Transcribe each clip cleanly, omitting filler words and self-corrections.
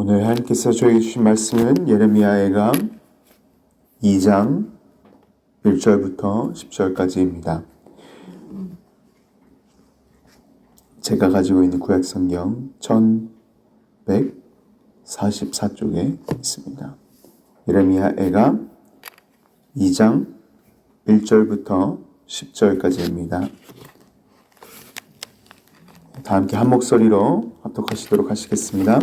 오늘 하나님께서 저에게 주신 말씀은 예레미야애가 2장 1절부터 10절까지입니다. 제가 가지고 있는 구약성경 1144쪽에 있습니다. 예레미야애가 2장 1절부터 10절까지입니다. 다 함께 한 목소리로 합독하시도록 하시겠습니다.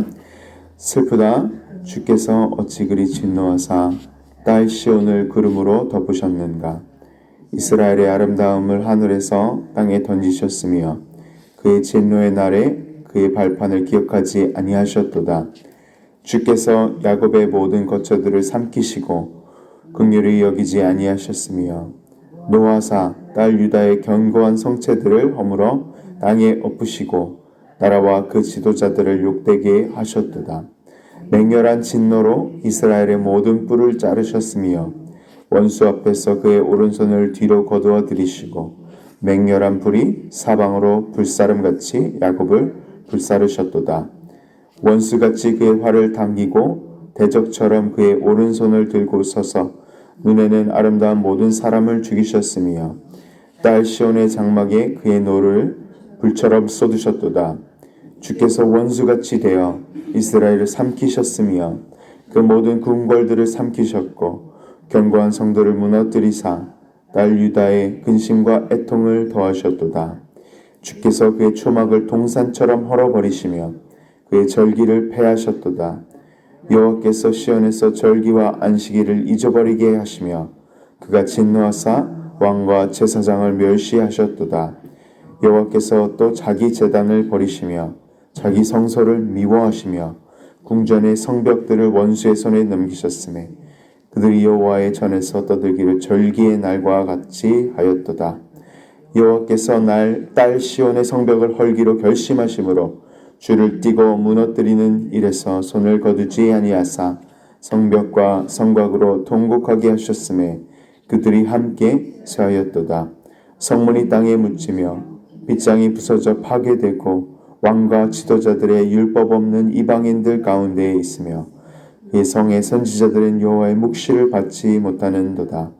슬프다 주께서 어찌 그리 진노하사 딸 시온을 구름으로 덮으셨는가. 이스라엘의 아름다움을 하늘에서 땅에 던지셨으며 그의 진노의 날에 그의 발판을 기억하지 아니하셨도다. 주께서 야곱의 모든 거처들을 삼키시고 긍휼히 여기지 아니하셨으며 노하사 딸 유다의 견고한 성체들을 허물어 땅에 엎으시고 나라와 그 지도자들을 욕되게 하셨도다. 맹렬한 진노로 이스라엘의 모든 뿔을 자르셨으며 원수 앞에서 그의 오른손을 뒤로 거두어 들이시고 맹렬한 불이 사방으로 불사름같이 야곱을 불사르셨도다. 원수같이 그의 활을 당기고 대적처럼 그의 오른손을 들고 서서 눈에는 아름다운 모든 사람을 죽이셨으며 딸 시온의 장막에 그의 노를 불처럼 쏟으셨도다. 주께서 원수같이 되어 이스라엘을 삼키셨으며 그 모든 궁궐들을 삼키셨고 견고한 성도를 무너뜨리사 딸 유다의 근심과 애통을 더하셨도다. 주께서 그의 초막을 동산처럼 헐어버리시며 그의 절기를 폐하셨도다. 여호와께서 시온에서 절기와 안식일을 잊어버리게 하시며 그가 진노하사 왕과 제사장을 멸시하셨도다. 여호와께서 또 자기 제단을 버리시며 자기 성소를 미워하시며 궁전의 성벽들을 원수의 손에 넘기셨으며 그들이 여호와의 전에서 떠들기를 절기의 날과 같이 하였도다. 여호와께서 딸 시온의 성벽을 헐기로 결심하심으로 줄을 띠고 무너뜨리는 일에서 손을 거두지 아니하사 성벽과 성곽으로 통곡하게 하셨으며 그들이 함께 세하였도다. 성문이 땅에 묻히며 빗장이 부서져 파괴되고 왕과 지도자들의 율법 없는 이방인들 가운데에 있으며 이 성의 선지자들은 여호와의 묵시를 받지 못하는도다.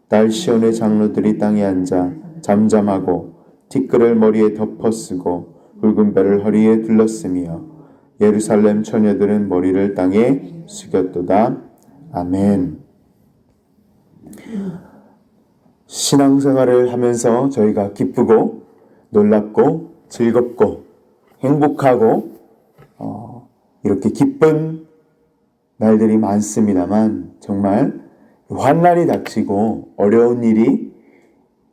딸 시온의 장로들이 땅에 앉아 잠잠하고 티끌을 머리에 덮어쓰고 굵은 배를 허리에 둘렀으며 예루살렘 처녀들은 머리를 땅에 숙였도다. 아멘. 신앙생활을 하면서 저희가 기쁘고 놀랍고 즐겁고 행복하고 이렇게 기쁜 날들이 많습니다만 정말 환난이 닥치고 어려운 일을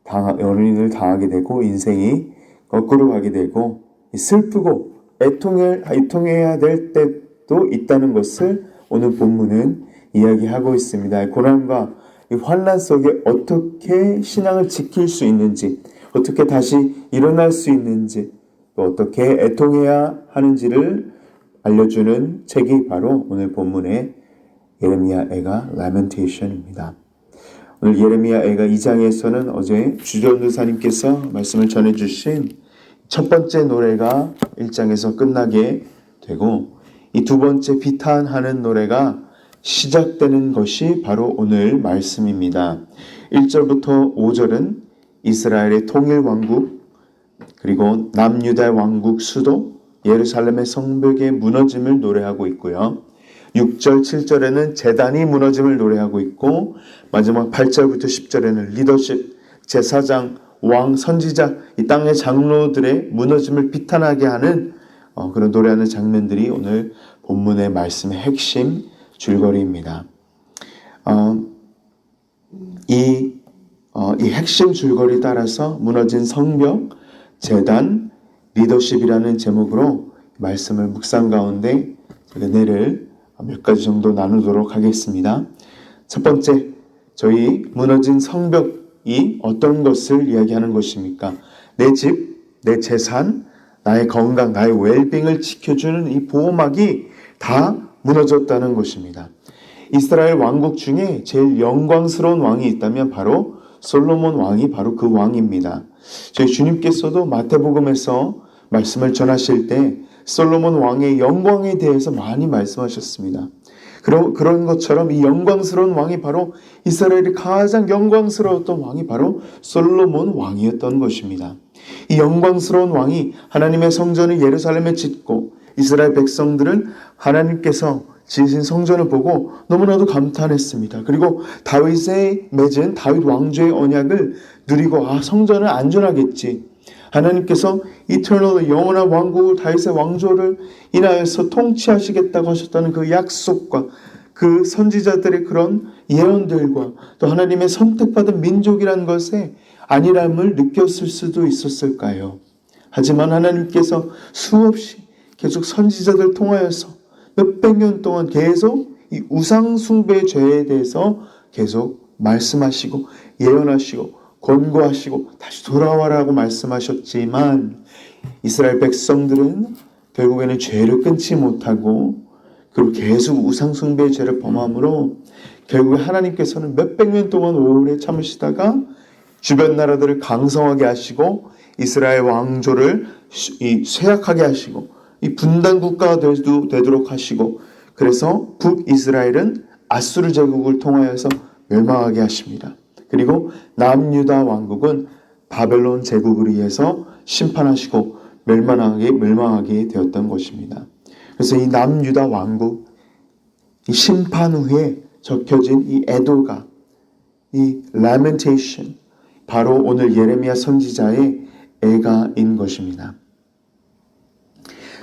당하게 되고 인생이 거꾸로 가게 되고 슬프고 애통해야 될 때도 있다는 것을 오늘 본문은 이야기하고 있습니다. 고난과 이 환난 속에 어떻게 신앙을 지킬 수 있는지, 어떻게 다시 일어날 수 있는지, 또 어떻게 애통해야 하는지를 알려주는 책이 바로 오늘 본문의 예레미야애가 Lamentation입니다. 오늘 예레미야애가 2장에서는 어제 주전도사님께서 말씀을 전해주신 첫 번째 노래가 1장에서 끝나게 되고 이 두 번째 비탄하는 노래가 시작되는 것이 바로 오늘 말씀입니다. 1절부터 5절은 이스라엘의 통일 왕국 그리고 남유다 왕국 수도 예루살렘의 성벽의 무너짐을 노래하고 있고요. 6절 7절에는 제단이 무너짐을 노래하고 있고 마지막 8절부터 10절에는 리더십, 제사장, 왕, 선지자, 이 땅의 장로들의 무너짐을 비탄하게 하는 그런 노래하는 장면들이 오늘 본문의 말씀의 핵심 줄거리입니다. 이 핵심 줄거리 따라서 무너진 성벽, 제단, 리더십이라는 제목으로 말씀을 묵상 가운데 은혜를 몇 가지 정도 나누도록 하겠습니다. 첫 번째, 저희 무너진 성벽이 어떤 것을 이야기하는 것입니까? 내 집, 내 재산, 나의 건강, 나의 웰빙을 지켜주는 이 보호막이 다 무너졌다는 것입니다. 이스라엘 왕국 중에 제일 영광스러운 왕이 있다면 바로 솔로몬 왕이 바로 그 왕입니다. 저희 주님께서도 마태복음에서 말씀을 전하실 때 솔로몬 왕의 영광에 대해서 많이 말씀하셨습니다. 그런 것처럼 이 영광스러운 왕이 바로 이스라엘이 가장 영광스러웠던 왕이 바로 솔로몬 왕이었던 것입니다. 이 영광스러운 왕이 하나님의 성전을 예루살렘에 짓고 이스라엘 백성들은 하나님께서 지으신 성전을 보고 너무나도 감탄했습니다. 그리고 다윗의 맺은 다윗 왕조의 언약을 누리고 성전은 안전하겠지. 하나님께서 이터널 영원한 왕국을 다윗의 왕조를 인하여서 통치하시겠다고 하셨다는 그 약속과 그 선지자들의 그런 예언들과 또 하나님의 선택받은 민족이라는 것에 안일함을 느꼈을 수도 있었을까요? 하지만 하나님께서 수없이 계속 선지자들 통하여서 몇백 년 동안 계속 이 우상숭배의 죄에 대해서 계속 말씀하시고 예언하시고 권고하시고 다시 돌아와라고 말씀하셨지만 이스라엘 백성들은 결국에는 죄를 끊지 못하고 그리고 계속 우상숭배의 죄를 범함으로 결국에 하나님께서는 몇백 년 동안 오래 참으시다가 주변 나라들을 강성하게 하시고 이스라엘 왕조를 쇠약하게 하시고 이 분단 국가가 되도록 하시고 그래서 북이스라엘은 아수르 제국을 통하여서 멸망하게 하십니다. 그리고 남유다 왕국은 바벨론 제국을 의해서 심판하시고 멸망하게 되었던 것입니다. 그래서 이 남유다 왕국 이 심판 후에 적혀진 이 애도가 이 lamentation 바로 오늘 예레미야 선지자의 애가인 것입니다.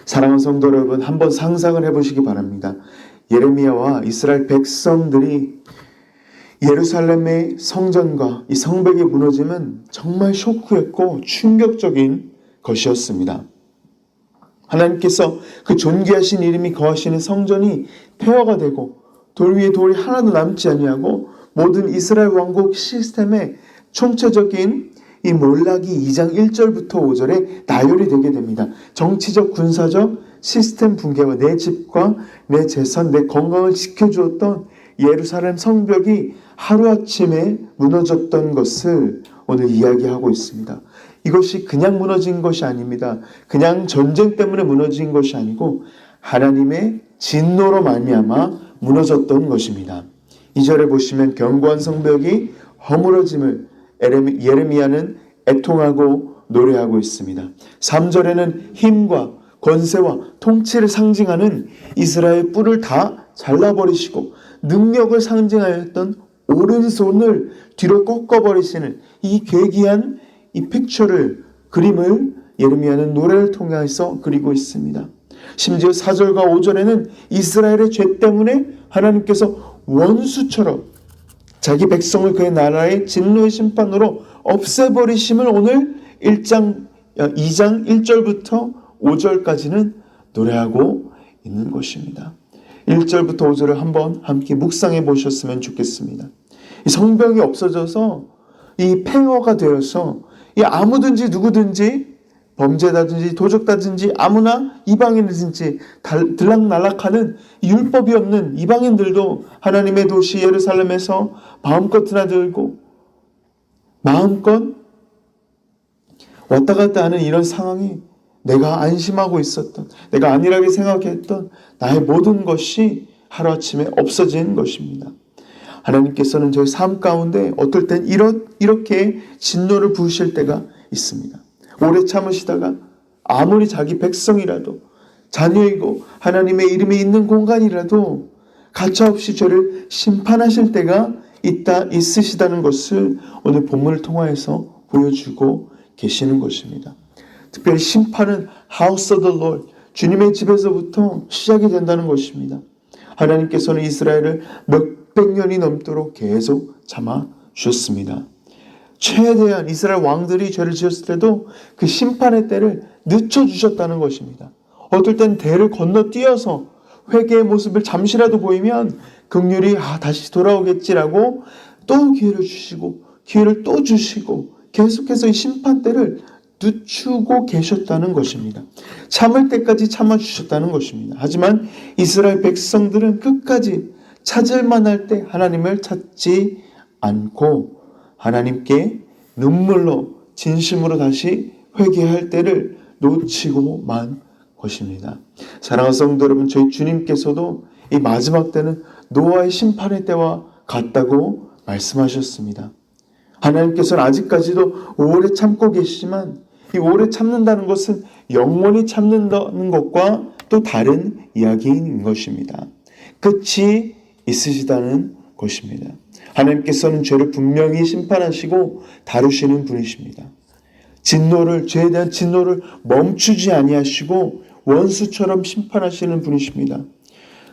사랑하는 성도 여러분, 한번 상상을 해보시기 바랍니다. 예레미야와 이스라엘 백성들이 예루살렘의 성전과 이 성벽이 무너짐은 정말 쇼크였고 충격적인 것이었습니다. 하나님께서 그 존귀하신 이름이 거하시는 성전이 폐허가 되고 돌 위에 돌이 하나도 남지 아니하고 모든 이스라엘 왕국 시스템의 총체적인 이 몰락이 2장 1절부터 5절에 나열이 되게 됩니다. 정치적 군사적 시스템 붕괴와 내 집과 내 재산 내 건강을 지켜주었던 예루살렘 성벽이 하루아침에 무너졌던 것을 오늘 이야기하고 있습니다. 이것이 그냥 무너진 것이 아닙니다. 그냥 전쟁 때문에 무너진 것이 아니고 하나님의 진노로 말미암아 무너졌던 것입니다. 2절에 보시면 견고한 성벽이 허물어짐을 예레미야는 애통하고 노래하고 있습니다. 3절에는 힘과 권세와 통치를 상징하는 이스라엘 뿔을 다 잘라버리시고 능력을 상징하였던 오른손을 뒤로 꺾어버리시는 이 괴기한 이 그림을 예레미야는 노래를 통해서 그리고 있습니다. 심지어 4절과 5절에는 이스라엘의 죄 때문에 하나님께서 원수처럼 자기 백성을 그의 나라의 진노의 심판으로 없애버리심을 오늘 2장 1절부터 5절까지는 노래하고 있는 것입니다. 1절부터 5절을 한번 함께 묵상해 보셨으면 좋겠습니다. 이 성벽이 없어져서 이 폐허가 되어서 이 아무든지 누구든지 범죄다든지 도적다든지 아무나 이방인이든지 들락날락하는 율법이 없는 이방인들도 하나님의 도시 예루살렘에서 마음껏 드나들고 마음껏 왔다 갔다 하는 이런 상황이 내가 안심하고 있었던, 내가 안일하게 생각했던 나의 모든 것이 하루아침에 없어진 것입니다. 하나님께서는 저희 삶 가운데 어떨 땐 이렇게 진노를 부으실 때가 있습니다. 오래 참으시다가 아무리 자기 백성이라도 자녀이고 하나님의 이름이 있는 공간이라도 가차없이 저를 심판하실 때가 있으시다는 것을 오늘 본문을 통하여서 보여주고 계시는 것입니다. 특별히 심판은 House of the Lord, 주님의 집에서부터 시작이 된다는 것입니다. 하나님께서는 이스라엘을 몇백 년이 넘도록 계속 참아주셨습니다. 최대한 이스라엘 왕들이 죄를 지었을 때도 그 심판의 때를 늦춰주셨다는 것입니다. 어떨 땐 대를 건너뛰어서 회개의 모습을 잠시라도 보이면 긍휼히 다시 돌아오겠지라고 또 기회를 주시고 기회를 또 주시고 계속해서 이 심판 때를 늦추고 계셨다는 것입니다. 참을 때까지 참아주셨다는 것입니다. 하지만 이스라엘 백성들은 끝까지 찾을 만할 때 하나님을 찾지 않고 하나님께 눈물로 진심으로 다시 회개할 때를 놓치고만 것입니다. 사랑하는 성도 여러분, 저희 주님께서도 이 마지막 때는 노아의 심판의 때와 같다고 말씀하셨습니다. 하나님께서는 아직까지도 오래 참고 계시지만 이 오래 참는다는 것은 영원히 참는다는 것과 또 다른 이야기인 것입니다. 끝이 있으시다는 것입니다. 하나님께서는 죄를 분명히 심판하시고 다루시는 분이십니다. 죄에 대한 진노를 멈추지 아니하시고 원수처럼 심판하시는 분이십니다.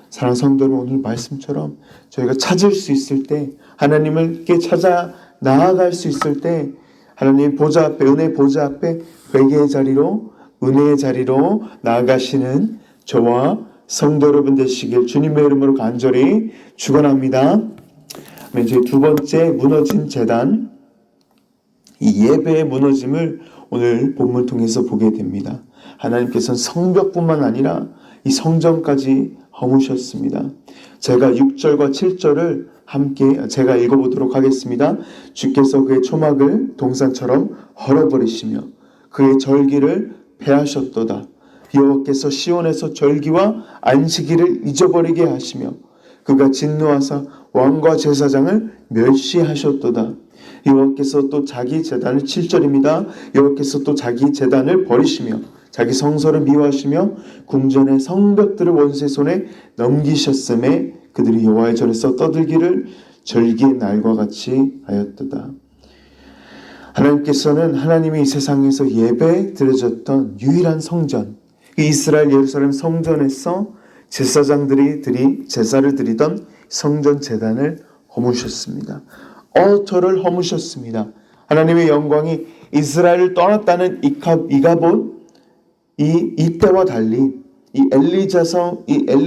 사랑하는 성도 여러분, 오늘 말씀처럼 저희가 찾을 수 있을 때, 하나님께 찾아 나아갈 수 있을 때, 하나님 보좌 앞에, 은혜 보좌 앞에 회개의 자리로, 은혜의 자리로 나아가시는 저와 성도 여러분 되시길 주님의 이름으로 간절히 축원합니다. 저희 두 번째 무너진 제단, 이 예배의 무너짐을 오늘 본문 통해서 보게 됩니다. 하나님께서는 성벽뿐만 아니라 이 성전까지 허무셨습니다. 제가 6절과 7절을 함께 제가 읽어보도록 하겠습니다. 주께서 그의 초막을 동산처럼 헐어버리시며 그의 절기를 폐하셨도다. 여호와께서 시온에서 절기와 안식일을 잊어버리게 하시며 그가 진노하사 왕과 제사장을 멸시하셨도다. 여호와께서 또 자기 제단을 7절입니다. 여호와께서 또 자기 제단을 버리시며 자기 성소를 미워하시며 궁전의 성벽들을 원수의 손에 넘기셨음에 그들이 여호와의 전에서 떠들기를 절기의 날과 같이 하였도다. 하나님께서는 하나님이 이 세상에서 예배 드려졌던 유일한 성전, 이스라엘 예루살렘 성전에서 제사장들이 제사를 드리던 성전 제단을 허무셨습니다. 얼터를 허무셨습니다. 하나님의 영광이 이스라엘을 떠났다는 이가봇 이때와 달리 이 엘리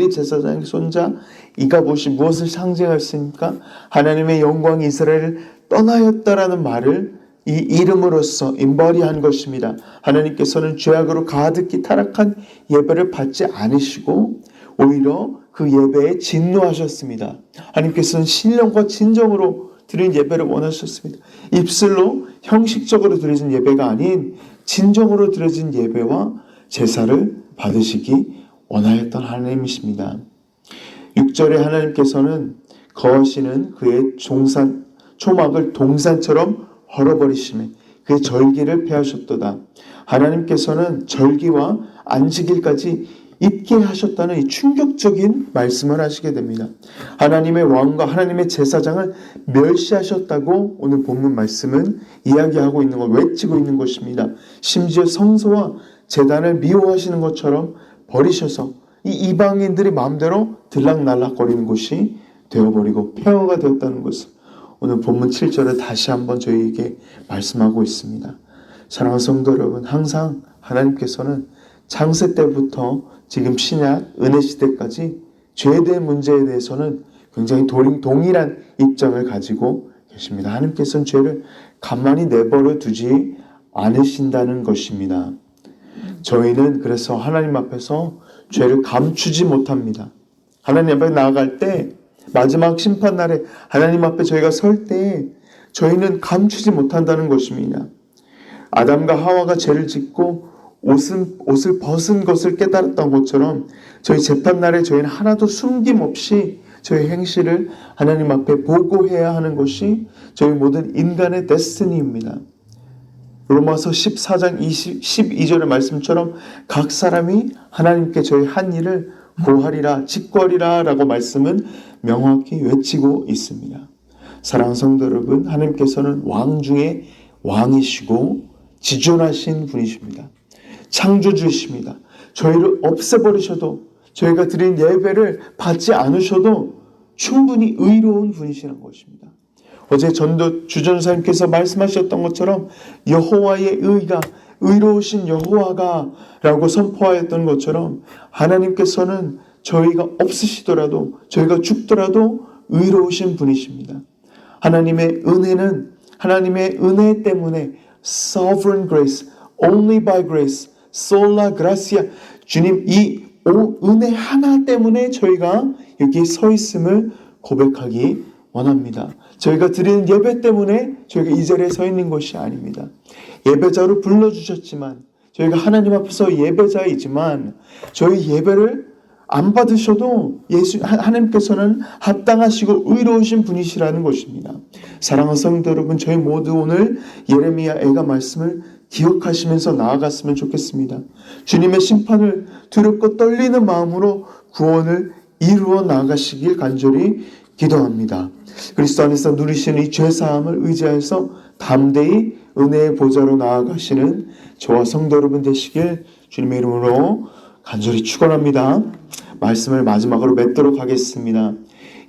제사장의 손자 이가봇이 무엇을 상징했습니까? 하나님의 영광이 이스라엘을 떠나였다라는 말을 이 이름으로써 임버리한 것입니다. 하나님께서는 죄악으로 가득히 타락한 예배를 받지 않으시고 오히려 그 예배에 진노하셨습니다. 하나님께서는 신령과 진정으로 드린 예배를 원하셨습니다. 입술로 형식적으로 드려진 예배가 아닌 진정으로 드려진 예배와 제사를 받으시기 원하였던 하나님이십니다. 6절에 하나님께서는 거하시는 그의 초막을 동산처럼 헐어버리시며 그의 절기를 폐하셨도다. 하나님께서는 절기와 안식일까지 잊게 하셨다는 이 충격적인 말씀을 하시게 됩니다. 하나님의 왕과 하나님의 제사장을 멸시하셨다고 오늘 본문 말씀은 이야기하고 있는 것, 외치고 있는 것입니다. 심지어 성소와 제단을 미워하시는 것처럼 버리셔서 이 이방인들이 마음대로 들락날락거리는 곳이 되어버리고 폐허가 되었다는 것을 오늘 본문 7절에 다시 한번 저희에게 말씀하고 있습니다. 사랑하는 성도 여러분, 항상 하나님께서는 창세 때부터 지금 신약 은혜 시대까지 죄에 대한 문제에 대해서는 굉장히 동일한 입장을 가지고 계십니다. 하나님께서는 죄를 가만히 내버려 두지 않으신다는 것입니다. 저희는 그래서 하나님 앞에서 죄를 감추지 못합니다. 하나님 앞에 나아갈 때 마지막 심판날에 하나님 앞에 저희가 설 때 저희는 감추지 못한다는 것입니다. 아담과 하와가 죄를 짓고 옷을 벗은 것을 깨달았던 것처럼 저희 재판날에 저희는 하나도 숨김없이 저희 행실을 하나님 앞에 보고해야 하는 것이 저희 모든 인간의 데스티니입니다. 로마서 14장 12절의 말씀처럼 각 사람이 하나님께 저희 한 일을 고하리라 직거리라 라고 말씀은 명확히 외치고 있습니다. 사랑하는 성도 여러분, 하나님께서는 왕 중에 왕이시고 지존하신 분이십니다. 창조주이십니다. 저희를 없애버리셔도 저희가 드린 예배를 받지 않으셔도 충분히 의로운 분이시라는 것입니다. 어제 주전사님께서 말씀하셨던 것처럼 여호와의 의가 의로우신 여호와가 라고 선포하였던 것처럼 하나님께서는 저희가 없으시더라도 저희가 죽더라도 의로우신 분이십니다. 하나님의 은혜는 하나님의 은혜 때문에 sovereign grace, only by grace, sola gracia 주님 이 은혜 하나 때문에 저희가 여기 서 있음을 고백하기 원합니다. 저희가 드리는 예배 때문에 저희가 이 자리에 서 있는 것이 아닙니다. 예배자로 불러주셨지만 저희가 하나님 앞에서 예배자이지만 저희 예배를 안 받으셔도 하나님께서는 합당하시고 의로우신 분이시라는 것입니다. 사랑하는 성도 여러분, 저희 모두 오늘 예레미야 애가 말씀을 기억하시면서 나아갔으면 좋겠습니다. 주님의 심판을 두렵고 떨리는 마음으로 구원을 이루어 나아가시길 간절히 기도합니다. 그리스도 안에서 누리시는 이 죄사함을 의지하여서 담대히 은혜의 보좌로 나아가시는 저와 성도 여러분 되시길 주님의 이름으로 간절히 축원합니다. 말씀을 마지막으로 맺도록 하겠습니다.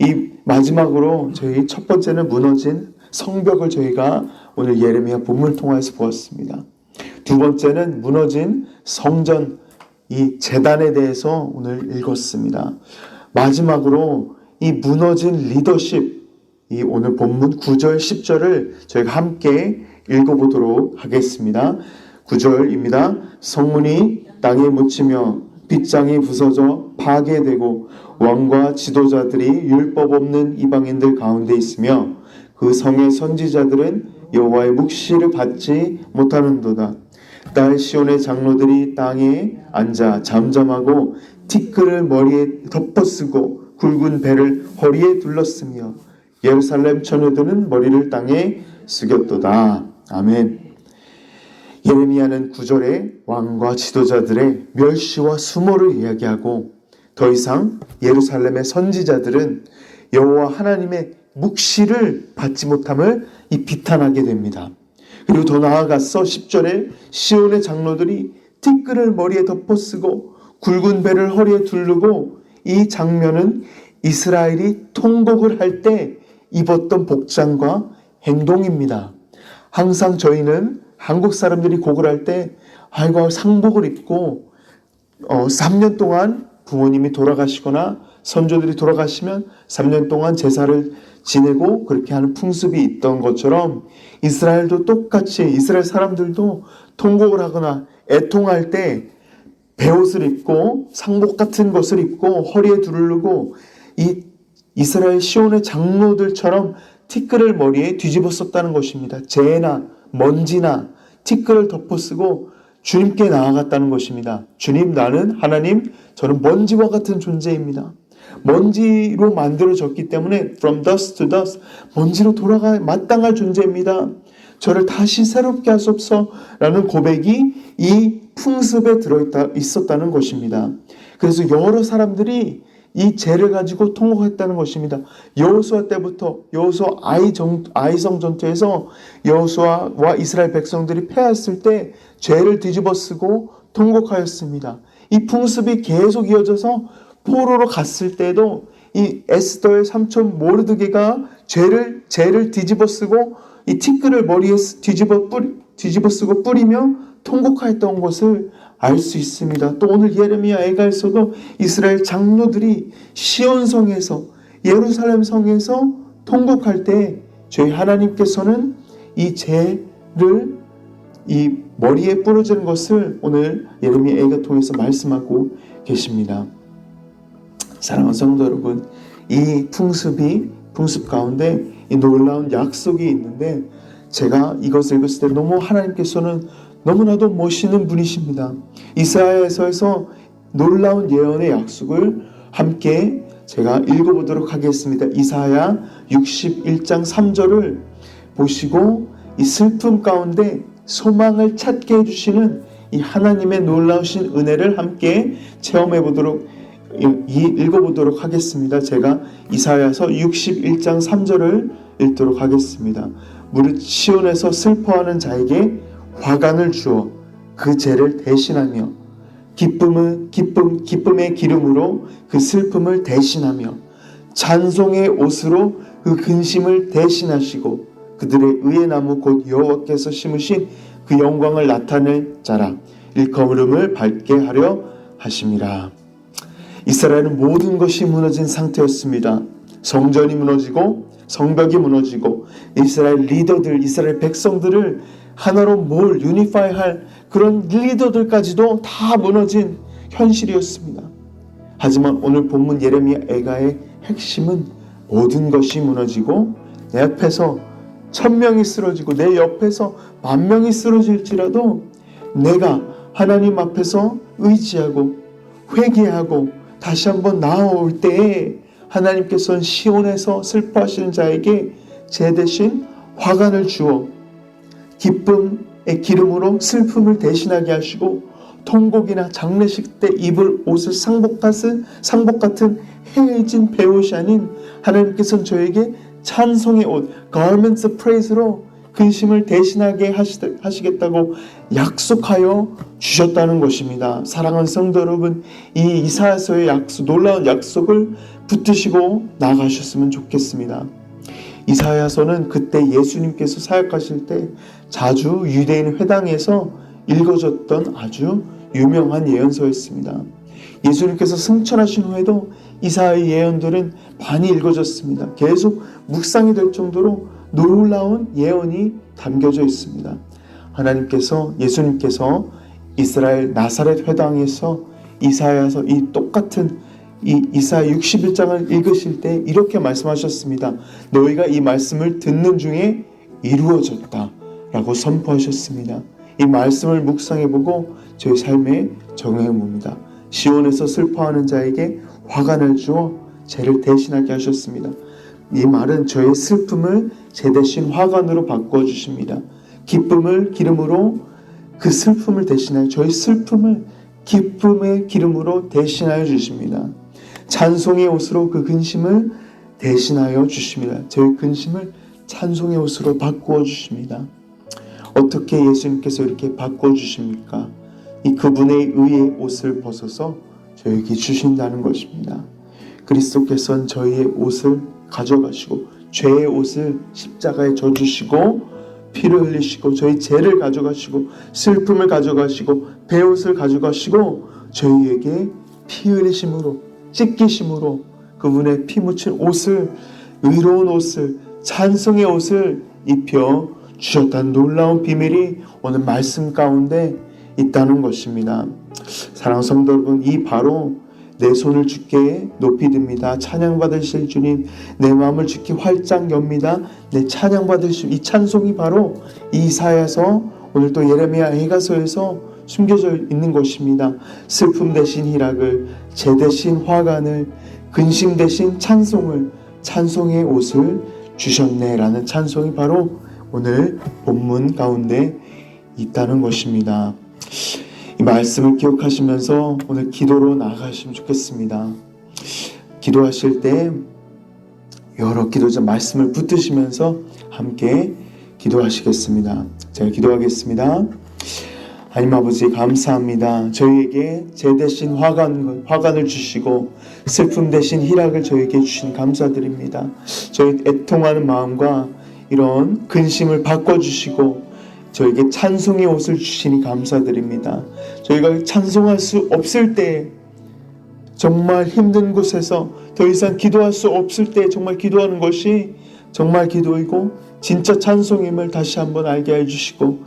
이 마지막으로 저희 첫 번째는 무너진 성벽을 저희가 오늘 예레미야 본문을 통해서 보았습니다. 두 번째는 무너진 성전, 이 제단에 대해서 오늘 읽었습니다. 마지막으로 이 무너진 리더십, 이 오늘 본문 9절 10절을 저희가 함께 읽어보도록 하겠습니다. 9절입니다. 성문이 땅에 묻히며 빗장이 부서져 파괴되고 왕과 지도자들이 율법 없는 이방인들 가운데 있으며 그 성의 선지자들은 여호와의 묵시를 받지 못하는도다. 딸 시온의 장로들이 땅에 앉아 잠잠하고 티끌을 머리에 덮어쓰고 굵은 배를 허리에 둘렀으며 예루살렘 처녀들은 머리를 땅에 숙였도다. 아멘. 예레미야는 9절에 왕과 지도자들의 멸시와 수모를 이야기하고 더 이상 예루살렘의 선지자들은 여호와 하나님의 묵시를 받지 못함을 비탄하게 됩니다. 그리고 더 나아가서 10절에 시온의 장로들이 티끌을 머리에 덮어쓰고 굵은 배를 허리에 두르고, 이 장면은 이스라엘이 통곡을 할 때 입었던 복장과 행동입니다. 항상 저희는 한국 사람들이 곡을 할 때 아이고 상복을 입고 3년 동안 부모님이 돌아가시거나 선조들이 돌아가시면 3년 동안 제사를 지내고 그렇게 하는 풍습이 있던 것처럼 이스라엘도 똑같이 이스라엘 사람들도 통곡을 하거나 애통할 때 베옷을 입고 상복 같은 것을 입고 허리에 두르고 이 이스라엘 시온의 장로들처럼 티끌을 머리에 뒤집어 썼다는 것입니다. 재나 먼지나 티끌을 덮어쓰고 주님께 나아갔다는 것입니다. 주님, 나는 하나님, 저는 먼지와 같은 존재입니다. 먼지로 만들어졌기 때문에 from dust to dust, 먼지로 돌아가 마땅할 존재입니다. 저를 다시 새롭게 하소서라는 고백이 이 풍습에 있었다는 것입니다. 그래서 여러 사람들이 이 죄를 가지고 통곡했다는 것입니다. 여호수아 때부터 여호수아 아이성 전투에서 여호수아와 이스라엘 백성들이 패했을 때 죄를 뒤집어쓰고 통곡하였습니다. 이 풍습이 계속 이어져서 포로로 갔을 때도 이 에스더의 삼촌 모르드게가 죄를 뒤집어쓰고 이 티끌을 머리에 뒤집어쓰고 뿌리며 통곡하였던 것을 알 수 있습니다. 또 오늘 예레미야 애가에서도 이스라엘 장로들이 시온성에서 예루살렘 성에서 통곡할 때 저희 하나님께서는 이 죄를 이 머리에 뿌려지는 것을 오늘 예레미야 애가 통해서 말씀하고 계십니다. 사랑하는 성도 여러분, 이 풍습 가운데 이 놀라운 약속이 있는데 제가 이것을 읽었을 때 너무 하나님께서는 너무나도 멋있는 분이십니다. 이사야서에서 놀라운 예언의 약속을 함께 제가 읽어보도록 하겠습니다. 이사야 61장 3절을 보시고 이 슬픔 가운데 소망을 찾게 해주시는 이 하나님의 놀라우신 은혜를 함께 체험해보도록 읽어보도록 하겠습니다. 제가 이사야서 61장 3절을 읽도록 하겠습니다. 무릇 시온에서 슬퍼하는 자에게 화관을 주어 그 죄를 대신하며 기쁨의 기름으로 그 슬픔을 대신하며 찬송의 옷으로 그 근심을 대신하시고 그들의 의의 나무 곧 여호와께서 심으신 그 영광을 나타낼 자라 일컬음을 밝게 하려 하심이라. 이스라엘은 모든 것이 무너진 상태였습니다. 성전이 무너지고 성벽이 무너지고 이스라엘 리더들, 이스라엘 백성들을 하나로 유니파이할 그런 리더들까지도 다 무너진 현실이었습니다. 하지만 오늘 본문 예레미야 애가의 핵심은 모든 것이 무너지고 내 앞에서 1000명이 쓰러지고 내 옆에서 10,000명이 쓰러질지라도 내가 하나님 앞에서 의지하고 회개하고 다시 한번 나아올 때에 하나님께서는 시온에서 슬퍼하시는 자에게 제 대신 화관을 주어 기쁨의 기름으로 슬픔을 대신하게 하시고 통곡이나 장례식 때 입을 옷을 상복 같은 해진 베옷이 아닌 하나님께서는 저에게 찬송의 옷 garments of praise로 근심을 대신하게 하시겠다고 약속하여 주셨다는 것입니다. 사랑하는 성도 여러분, 이 이사야서의 놀라운 약속을 붙드시고 나가셨으면 좋겠습니다. 이사야서는 그때 예수님께서 사역하실 때 자주 유대인 회당에서 읽어졌던 아주 유명한 예언서였습니다. 예수님께서 승천하신 후에도 이사야의 예언들은 많이 읽어졌습니다. 계속 묵상이 될 정도로 놀라운 예언이 담겨져 있습니다. 예수님께서 이스라엘 나사렛 회당에서 이사야서 이 똑같은 이사야 61장을 읽으실 때 이렇게 말씀하셨습니다. 너희가 이 말씀을 듣는 중에 이루어졌다 라고 선포하셨습니다. 이 말씀을 묵상해보고 저희 삶에 적용해봅니다. 시온에서 슬퍼하는 자에게 화관을 주어 죄를 대신하게 하셨습니다. 이 말은 저의 슬픔을 제 대신 화관으로 바꾸어 주십니다. 기쁨을 기름으로 그 슬픔을 대신하여 저의 슬픔을 기쁨의 기름으로 대신하여 주십니다. 찬송의 옷으로 그 근심을 대신하여 주십니다. 저의 근심을 찬송의 옷으로 바꾸어 주십니다. 어떻게 예수님께서 이렇게 바꾸어 주십니까? 이 그분의 의의 옷을 벗어서 저에게 주신다는 것입니다. 그리스도께서는 저희의 옷을 가져가시고 죄의 옷을 십자가에 져주시고 피를 흘리시고 저희 죄를 가져가시고 슬픔을 가져가시고 베옷을 가져가시고 저희에게 피 흘리심으로 찢기심으로 그분의 피 묻힌 옷을 의로운 옷을 찬송의 옷을 입혀 주셨다는 놀라운 비밀이 오늘 말씀 가운데 있다는 것입니다. 사랑하는 성도 여러분, 이 바로 내 손을 주께 높이 듭니다. 찬양받으실 주님, 내 마음을 주께 활짝 엽니다. 내 찬양받으실 이 찬송이 바로 이사야서 오늘 또 예레미야 애가서에서 숨겨져 있는 것입니다. 슬픔 대신 희락을, 죄 대신 화관을, 근심 대신 찬송을, 찬송의 옷을 주셨네 라는 찬송이 바로 오늘 본문 가운데 있다는 것입니다. 이 말씀을 기억하시면서 오늘 기도로 나아가시면 좋겠습니다. 기도하실 때 여러 기도자 말씀을 붙드시면서 함께 기도하시겠습니다. 제가 기도하겠습니다. 하나님 아버지 감사합니다. 저희에게 죄 대신 화관을 주시고 슬픔 대신 희락을 저희에게 주신 감사드립니다. 저희 애통하는 마음과 이런 근심을 바꿔주시고 저에게 찬송의 옷을 주시니 감사드립니다. 저희가 찬송할 수 없을 때, 정말 힘든 곳에서 더 이상 기도할 수 없을 때 정말 기도하는 것이 정말 기도이고 진짜 찬송임을 다시 한번 알게 해주시고,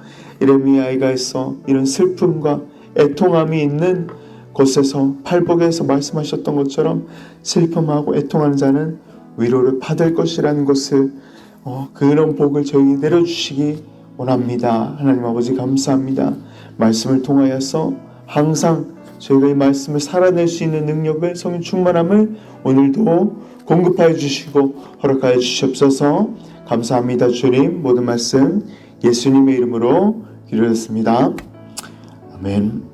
예레미야에서 이런 슬픔과 애통함이 있는 곳에서 팔복에서 말씀하셨던 것처럼 슬픔하고 애통하는 자는 위로를 받을 것이라는 것을 그런 복을 저희에게 내려주시기 원합니다. 하나님 아버지 감사합니다. 말씀을 통하여서 항상 저희가 이 말씀을 살아낼 수 있는 능력을, 성령 충만함을 오늘도 공급하여 주시고 허락하여 주시옵소서. 감사합니다. 주님, 모든 말씀 예수님의 이름으로 기도했습니다. 아멘.